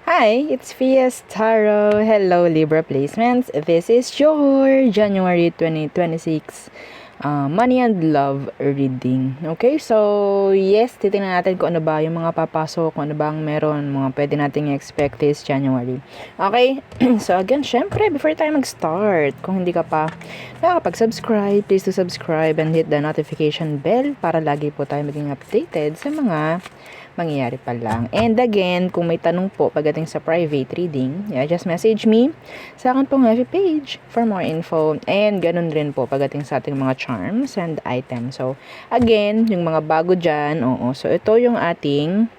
Hi, it's Fias Tarot. Hello, Libra placements. This is your January 2026 Money and Love reading. Okay, so yes, titingnan natin kung ano ba yung mga papasok, kung ano bang meron, mga pwede nating expect this January. Okay, so again, syempre, before tayo mag-start, kung hindi ka pa nakakapag-subscribe, please to subscribe and hit the notification bell para lagi po tayo maging updated sa mga mangyayari pa lang. And again, kung may tanong po pagdating sa private reading, just message me sa akin pong FB page for more info. And ganun rin po pagdating sa ating mga charms and items. So, again, yung mga bago dyan, oo. So, ito yung ating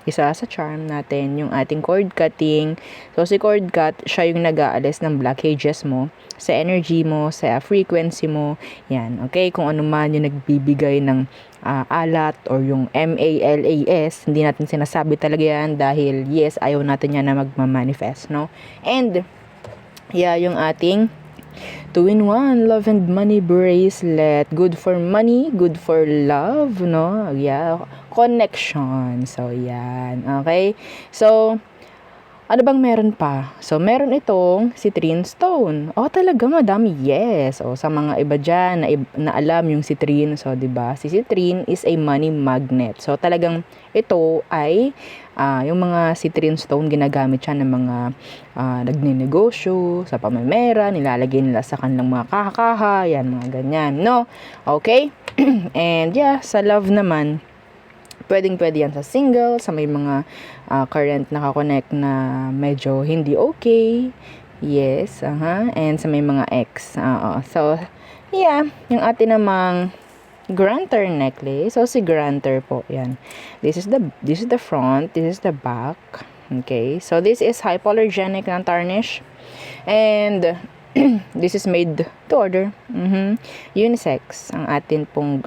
isa sa charm natin, yung ating cord cutting. So, si cord cut, siya yung nag-aalis ng blockages mo sa energy mo, sa frequency mo. Yan, okay? Kung ano man yung nagbibigay ng alat or yung MALAS, hindi natin sinasabi talaga yan dahil yes, ayaw natin yan na magmamanifest, no? And, yeah, yung ating 2-in-1 love and money bracelet. Good for money, good for love, no? Yeah, connection. So, yan. Okay? So, ano bang meron pa? So, meron itong citrine stone. Oh, talaga madami. Yes. O, sa mga iba dyan na alam yung citrine. So, 'di ba? Si citrine is a money magnet. So, talagang ito ay yung mga citrine stone ginagamit siya ng mga nagnenegosyo, sa pamamera, nilalagay nila sa kanilang mga kaha-kaha, yan, mga ganyan, no? Okay? And yeah, sa love naman, pwedeng-pwede yan sa single, sa may mga current nakakonect na medyo hindi okay. Yes, and sa may mga ex. So, yeah, yung atin namang granter necklace. So, si granter po, yan. This is the front, this is the back. Okay, so this is hypoallergenic non-tarnish. And, this is made to order. Unisex, ang atin pong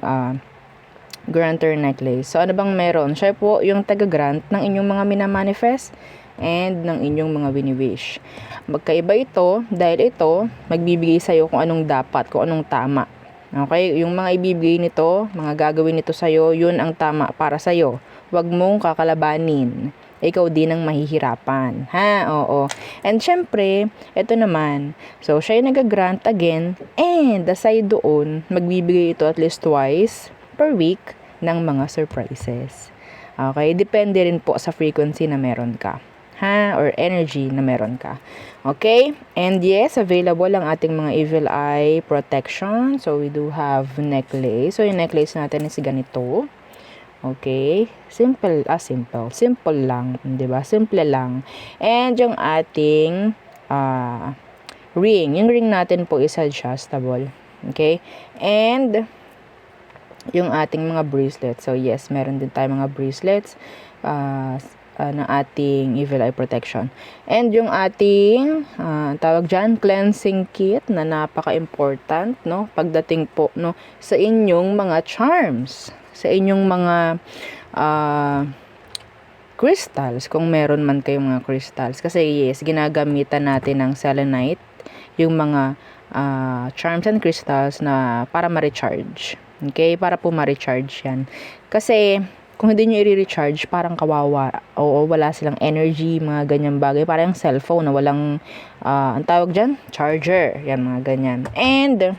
granter necklace. So, ano bang meron? Siya po yung taga-grant ng inyong mga minamanifest and ng inyong mga wini-wish. Magkaiba ito dahil ito magbibigay sa'yo kung anong dapat, kung anong tama. Okay? Yung mga ibibigay nito, mga gagawin nito sa'yo, yun ang tama para sa'yo. Huwag mong kakalabanin. Ikaw din ang mahihirapan. Ha? Oo. And syempre, ito naman. So, siya yung nag-grant again and aside doon, magbibigay ito at least twice per week ng mga surprises. Okay? Depende rin po sa frequency na meron ka. Ha? Or energy na meron ka. Okay? And yes, available ang ating mga evil eye protection. So, we do have necklace. So, yung necklace natin is ganito. Okay? Simple. Simple lang. Diba? Simple lang. And yung ating ring. Yung ring natin po is adjustable. Okay? And yung ating mga bracelets. So, yes, meron din tayong mga bracelets ng ating evil eye protection. And yung ating, tawag dyan, cleansing kit na napaka-important, no? Pagdating po, no, sa inyong mga charms, sa inyong mga crystals, kung meron man kayong mga crystals. Kasi, yes, ginagamitan natin ng selenite, yung mga charms and crystals na para ma-recharge. Okay? Para po ma-recharge yan. Kasi, kung hindi nyo i-recharge, parang kawawa. O wala silang energy, mga ganyang bagay. Parang yung cellphone na walang, ang tawag dyan, charger. Yan, mga ganyan. And,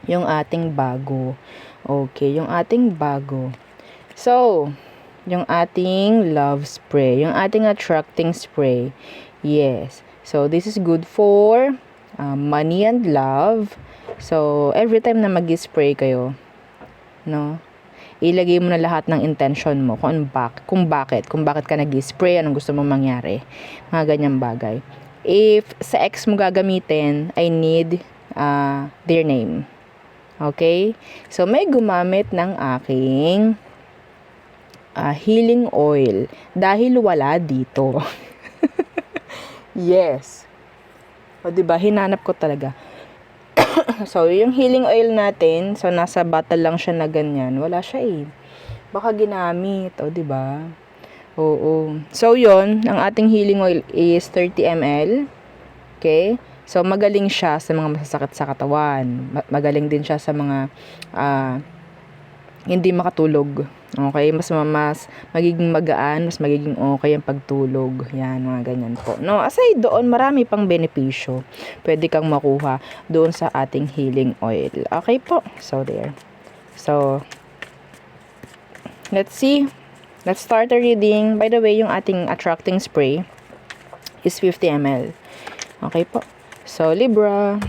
yung ating bago. Okay, yung ating bago. So, yung ating love spray. Yung ating attracting spray. Yes. So, this is good for money and love. So, every time na mag-spray kayo, no, ilagay mo na lahat ng intention mo kung bakit ka nag-spray, anong gusto mong mangyari, mga ganyang bagay. If sa ex mo gagamitin, I need their name. Okay? So, may gumamit ng aking healing oil dahil wala dito. Yes. O, diba? Hinanap ko talaga. So, yung healing oil natin, so nasa bottle lang siya na ganyan. Wala siya eh. Baka ginamit, o diba? Oo. So, yon ang ating healing oil is 30 ml. Okay? So, magaling siya sa mga masasakit sa katawan. Magaling din siya sa mga hindi makatulog. Okay, mas magiging magaan, mas magiging okay ang pagtulog. Yan, mga ganyan po. No, aside doon, marami pang benepisyo. Pwede kang makuha doon sa ating healing oil. Okay po. So there. So let's see. Let's start the reading. By the way, yung ating attracting spray is 50 ml. Okay po. So Libra,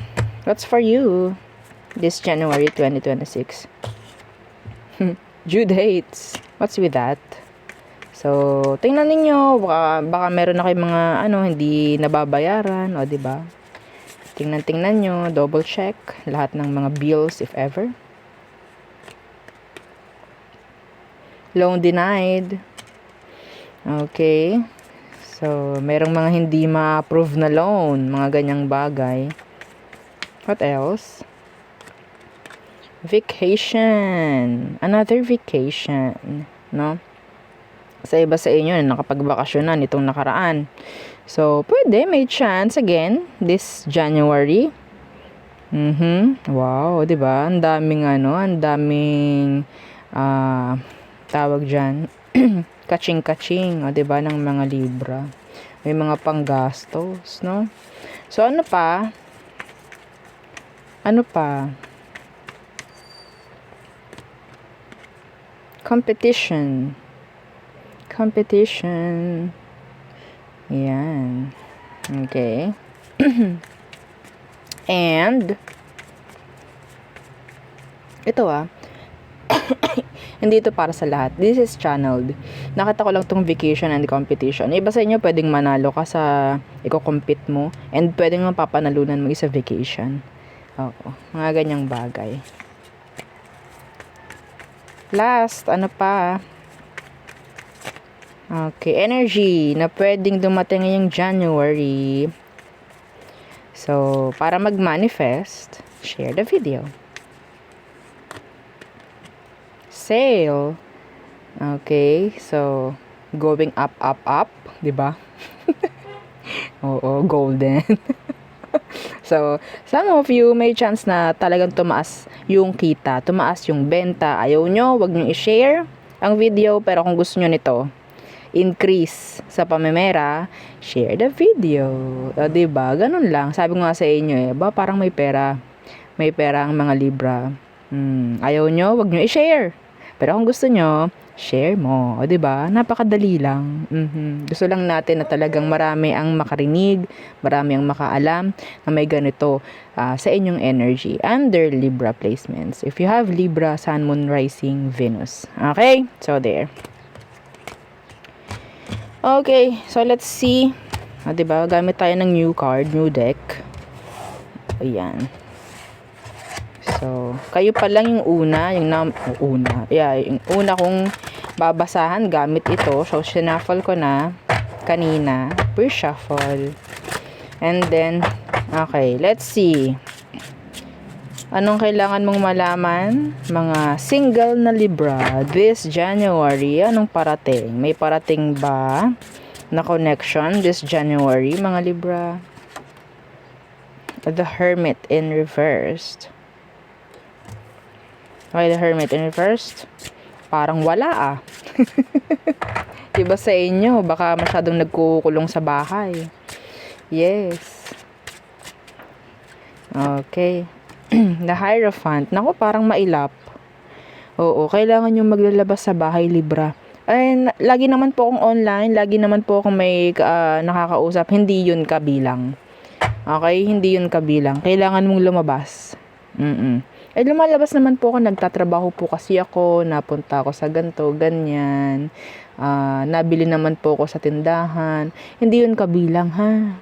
what's for you this January 2026? Due dates. What's with that? So, tingnan ninyo, baka meron na kayong mga hindi nababayaran, o 'di ba? Tingnan nyo, double check lahat ng mga bills if ever. Loan denied. Okay. So, merong mga hindi ma-approve na loan, mga ganyang bagay. What else? Vacation. Another vacation, no? Sa iba sa inyo na nakapagbakasyonan itong nakaraan. So, pwede, may chance again this January. Wow, 'di ba? Ang daming tawag diyan. Kaching-kaching, 'di ba, ng mga Libra. May mga panggastos, no? So, ano pa? Competition. Yan. Okay. And ito hindi ito para sa lahat. This is channeled. Nakita ko lang tong vacation and competition. Iba sa inyo, pwedeng manalo ka sa i-compete mo and pwedeng mapapanalunan mo sa vacation. Oo. Mga ganyang bagay. Last, ano pa? Okay, energy na pwedeng dumating ngayong January. So, para mag-manifest, share the video. Sale. Okay, so going up, 'di ba? Oo, golden. So, some of you may chance na talagang tumaas yung kita, tumaas yung benta. Ayaw nyo, wag nyo i-share ang video, pero kung gusto nyo nito, increase sa pamemera, share the video. O, diba? Ganun lang. Sabi ko nga sa inyo parang may pera. May pera ang mga Libra. Ayaw nyo, wag nyo i-share. Pero kung gusto nyo, share mo. O, diba? Napakadali lang. Gusto lang natin na talagang marami ang makarinig, marami ang makaalam na may ganito sa inyong energy under Libra placements. If you have Libra, Sun, Moon, Rising, Venus. Okay? So, there. Okay. So, let's see. O, diba? Gamit tayo ng new card, new deck. Ayan. So, kayo pa lang yung yung una kong babasahan gamit ito. So, shuffle ko na kanina per shuffle. And then, okay, let's see. Anong kailangan mong malaman? Mga single na Libra this January. Anong parating? May parating ba na connection this January, mga Libra? The Hermit in reversed. Okay, the Hermit in reversed. Parang wala Diba sa inyo, baka masyadong nagkukulong sa bahay. Yes. Okay. The Hierophant. Naku, parang mailap. Oo, kailangan yung maglalabas sa bahay, Libra. And lagi naman po akong online, lagi naman po akong may nakakausap. Hindi yun kabilang. Okay, hindi yun kabilang. Kailangan mong lumabas. Lumalabas naman po ako, nagtatrabaho po kasi ako, napunta ako sa ganto, ganyan. Nabili naman po ako sa tindahan. Hindi yun kabilang, ha?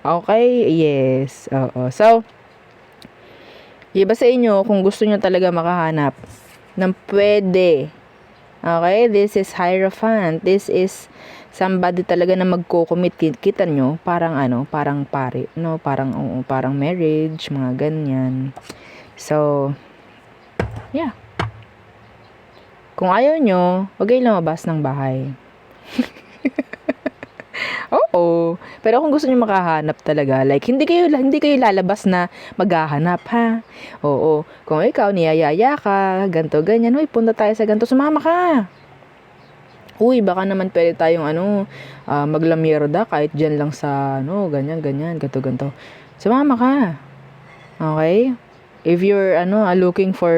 Okay, yes. Oo. So, iba sa inyo, kung gusto nyo talaga makahanap ng pwede. Okay, this is Hierophant. This is somebody talaga na magko-commit. Kita nyo, parang parang pare, no? Parang marriage, mga ganyan. So, yeah. Kung ayaw nyo, huwag kayo lumabas ng bahay. Oo. Pero kung gusto niyo makahanap talaga, like hindi kayo lalabas na maghahanap ha. Oo. Kung ikaw niyayaya ka, ganto ganyan, "Uy, punta tayo sa ganto, sumama ka." Uy, baka naman pwede tayong maglamierda kahit diyan lang sa ganyan ganyan, ganto ganto. Sumama ka. Okay? If you're looking for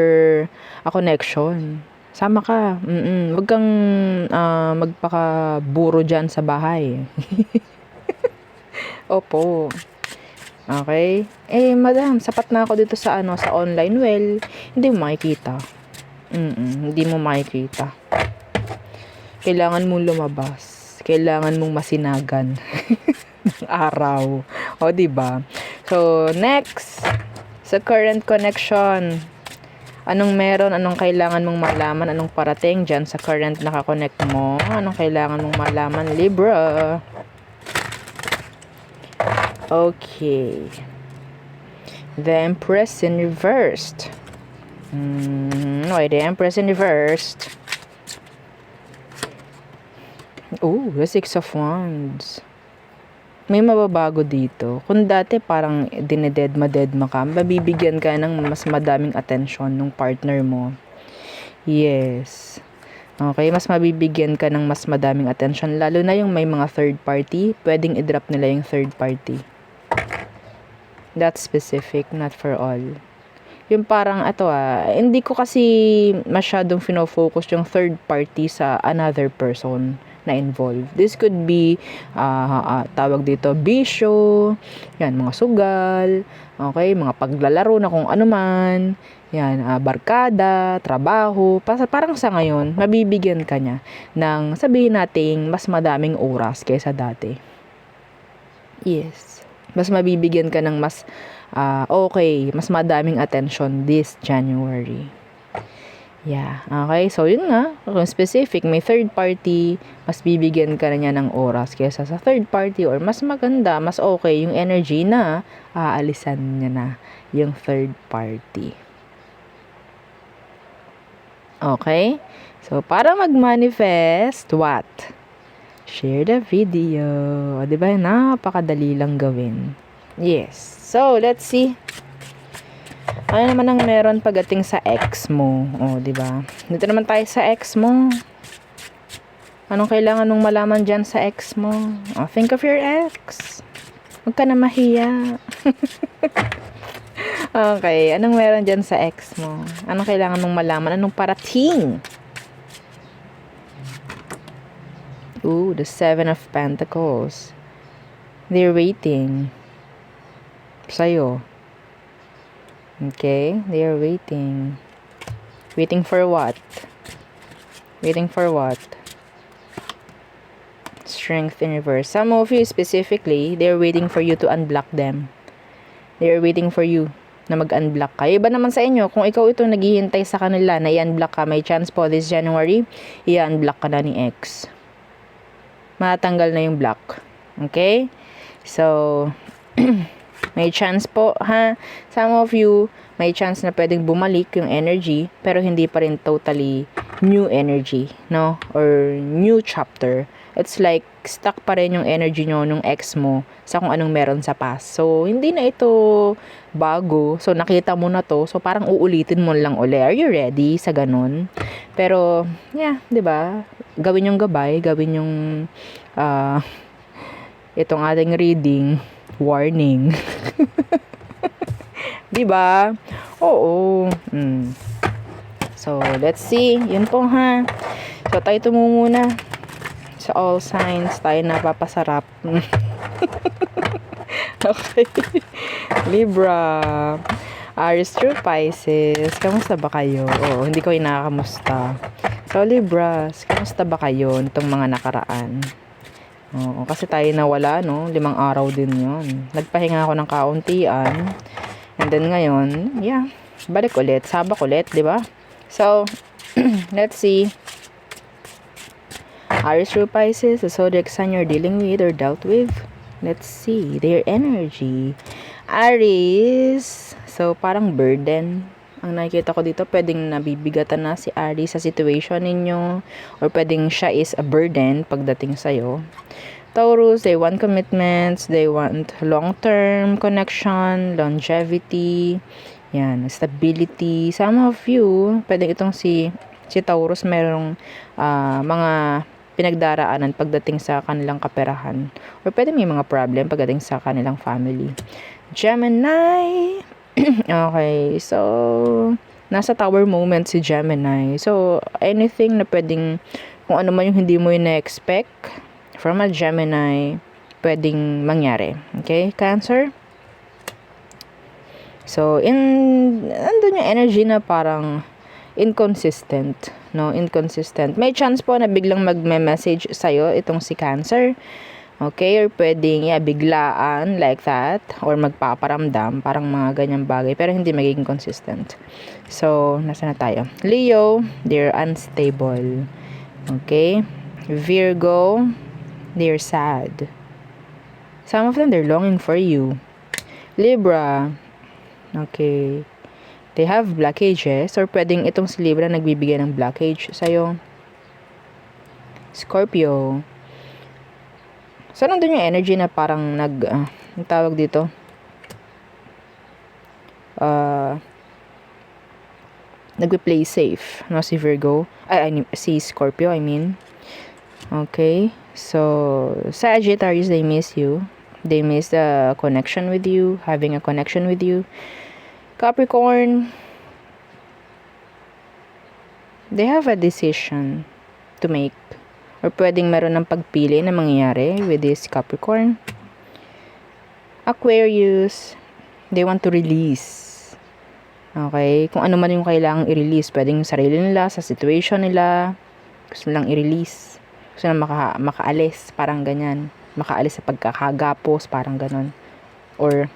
a connection, sama ka. Wag kang magpakaburo diyan sa bahay. Opo. Okay? Madam, sapat na ako dito sa sa online. Well, hindi mo makikita. Hindi mo makikita. Kailangan mong lumabas. Kailangan mong masinagan ng araw. O, di ba? So, next, sa current connection, anong meron, anong kailangan mong malaman, anong parating dyan sa current nakakonect mo, anong kailangan mong malaman, Libra. Okay. The Empress in reversed. Why the Empress in reversed? Oh, the Six of Wands. May mababago dito. Kung dati parang dinededma ka, mabibigyan ka ng mas madaming attention ng partner mo. Yes. Okay, mas mabibigyan ka ng mas madaming attention. Lalo na yung may mga third party, pwedeng i-drop nila yung third party. That's specific, not for all. Yung parang hindi ko kasi masyadong fino-focus yung third party sa another person na involved. This could be tawag dito bisyo, yan, mga sugal, okay, mga paglalaro na kung ano man, yan, barkada, trabaho, parang sa ngayon, mabibigyan ka niya ng sabihin nating mas madaming oras kaysa dati. Yes. Mas mabibigyan ka ng mas mas madaming attention this January. Yeah, okay. So, yun nga. Kung specific, may third party, mas bibigyan ka na niya ng oras kaysa sa third party or mas maganda, mas okay yung energy na aalisan niya na yung third party. Okay? So, para mag-manifest, what? Share the video. O, diba? Napakadali lang gawin. Yes. So, let's see. Ano naman ang meron pagdating sa ex mo? O, diba? Dito naman tayo sa ex mo. Anong kailangan mong malaman dyan sa ex mo? O, think of your ex. Huwag ka na mahiya. Okay. Anong meron dyan sa ex mo? Anong kailangan mong malaman? Anong parating? Ooh, the Seven of Pentacles. They're waiting. Sa'yo. Okay? They are waiting. Waiting for what? Waiting for what? Strength in reverse. Some of you specifically, they're waiting for you to unblock them. They're waiting for you na mag-unblock ka. Iba naman sa inyo, kung ikaw ito naghihintay sa kanila na i-unblock ka, may chance po this January, i-unblock ka na ni ex. Matanggal na yung block. Okay? So, may chance po, ha? Some of you, may chance na pwedeng bumalik yung energy, pero hindi pa rin totally new energy, no? Or new chapter. It's like, stuck pa rin yung energy nyo nung ex mo sa kung anong meron sa past. So, hindi na ito bago. So, nakita mo na to. So, parang uulitin mo lang uli. Are you ready sa ganun? Pero, yeah, 'di ba? Gawin yung gabay, gawin yung itong ating reading, warning. 'Di ba? Oo. So, let's see. Yun po, ha. So, tayo muna. Sa all signs, tayo napapasarap. Okay. Libra. Aries through Pisces. Kamusta ba kayo? Oo, hindi ko inakamusta. So, Libras, kamusta ba kayo nitong mga nakaraan? Oo, kasi tayo nawala, no? 5 araw din yon. Nagpahinga ako ng kauntian. And then ngayon, yeah, balik ulit. Sabak ulit, di ba? So, let's see. Aries through Pisces, the zodiac sign you're dealing with or dealt with. Let's see their energy. Aries, so parang burden. Ang nakikita ko dito, pwedeng nabibigatan na si Aries sa situation ninyo, or pwedeng siya is a burden pagdating sa'yo. Taurus, they want commitments, they want long-term connection, longevity, yan, stability. Some of you, pwede itong si Taurus, merong mga pinagdaraanan pagdating sa kanilang kaperahan. Or pwede may mga problem pagdating sa kanilang family. Gemini, okay, so nasa tower moment si Gemini. So, anything na pwedeng, kung ano man yung hindi mo ina-expect from a Gemini, pwedeng mangyari. Okay, Cancer? So, andun yung energy na parang inconsistent, no? Inconsistent. May chance po na biglang magme-message sa'yo itong si Cancer. Okay, or pwedeng biglaan like that, or magpaparamdam, parang mga ganyang bagay, pero hindi magiging consistent. So, nasa na tayo? Leo, they're unstable. Okay? Virgo, they're sad. Some of them, they're longing for you. Libra, okay, they have blockages, or pwedeng itong si Libra nagbibigay ng blockage sa'yo. Scorpio, so nandun yung energy na parang ang tawag dito, nagpe-play safe, no, si Virgo, si Scorpio, I mean. Okay, so Sagittarius, they miss you. They miss the connection with you, having a connection with you. Capricorn, they have a decision to make, or pwedeng meron ng pagpili na mangyayari with this Capricorn. Aquarius, they want to release. Okay, kung ano man yung kailangang i-release, pwedeng yung sarili nila, sa situation nila, gusto nilang i-release, gusto nilang makaalis, parang ganyan, makaalis sa pagkakagapos, parang ganon. Or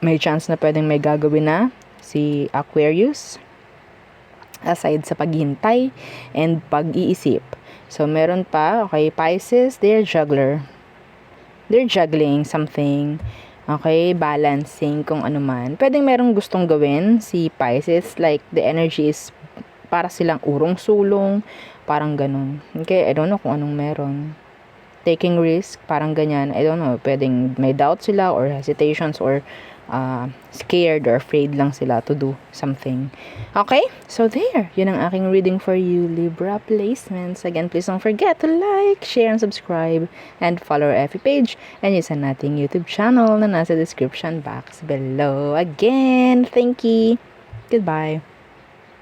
may chance na pwedeng may gagawin na si Aquarius aside sa paghintay and pag-iisip. So, meron pa, okay, Pisces, they're juggler. They're juggling something, okay, balancing kung ano man. Pwedeng merong gustong gawin si Pisces, like the energy is para silang urong-sulong, parang ganun. Okay, I don't know kung anong meron. Taking risk, parang ganyan. I don't know, pwedeng may doubt sila or hesitations or scared or afraid lang sila to do something. Okay? So there, yun ang aking reading for you, Libra placements. Again, please don't forget to like, share, and subscribe, and follow our FB page, and yung sa nating YouTube channel na nasa description box below. Again, thank you. Goodbye.